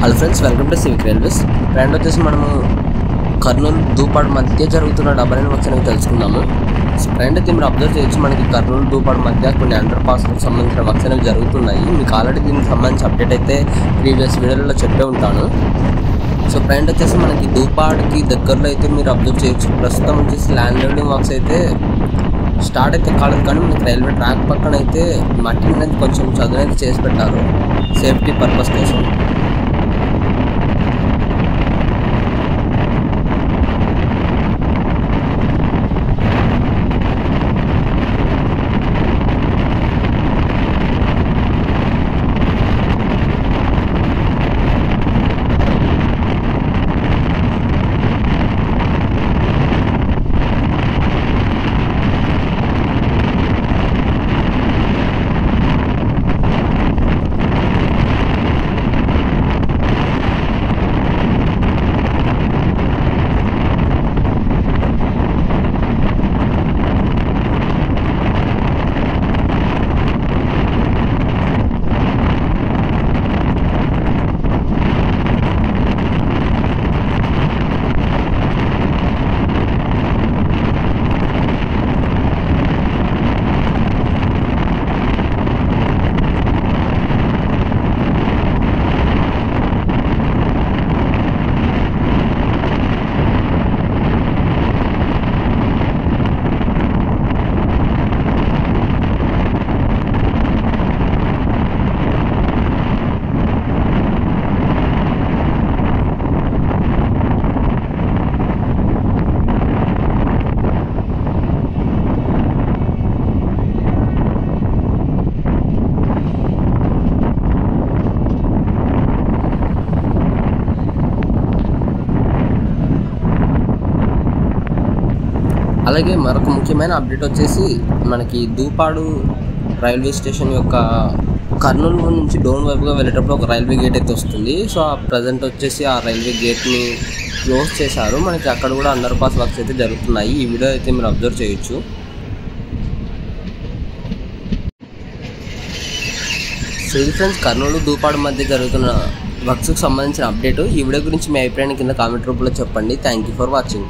Hello friends, welcome to civic railways. Friend వచ్చేసి మనము కర్నూలు దూపాడు మధ్య జరుగుతున్న డబల్ లైన్ వర్క్స్ అనేవి తెలుసుకుందాము. ఫ్రెండ్ అయితే మీరు అబ్జర్వ్ చేయొచ్చు, మనకి కర్నూలు దూపాడు మధ్య కొన్ని అండర్ పాస్లకు సంబంధించిన వర్క్స్ అనేవి జరుగుతున్నాయి. మీకు ఆల్రెడీ దీనికి సంబంధించి అప్డేట్ అయితే ప్రీవియస్ వీడియోలలో చెప్పే ఉంటాను. సో ఫ్రెండ్ వచ్చేసి మనకి దూపాడుకి దగ్గరలో అయితే మీరు అబ్జర్వ్ చేయొచ్చు, ప్రస్తుతం వచ్చేసి ల్యాండ్ లోడింగ్ వర్క్స్ అయితే స్టార్ట్ అయితే కాలేదు, కానీ మనకి రైల్వే ట్రాక్ పక్కన అయితే మట్టిని అనేది కొంచెం చదువు అయితే చేసి పెట్టారు సేఫ్టీ పర్పస్ కోసం. అలాగే మరొక ముఖ్యమైన అప్డేట్ వచ్చేసి మనకి దూపాడు రైల్వే స్టేషన్ యొక్క కర్నూలు నుంచి డోన్ వైపుగా వెళ్ళేటప్పుడు ఒక రైల్వే గేట్ అయితే వస్తుంది. సో ఆ ప్రజెంట్ వచ్చేసి ఆ రైల్వే గేట్ని క్లోజ్ చేశారు. మనకి అక్కడ కూడా అండర్ పాస్ వర్క్స్ అయితే జరుగుతున్నాయి. ఈ వీడియో అయితే మీరు అబ్జర్వ్ చేయొచ్చు. సో ఇది ఫ్రెండ్స్, కర్నూలు దూపాడు మధ్య జరుగుతున్న వర్క్స్కి సంబంధించిన అప్డేట్. ఈ వీడియో గురించి మీ అభిప్రాయాన్ని కింద కామెంట్ రూపంలో చెప్పండి. Thank you for watching.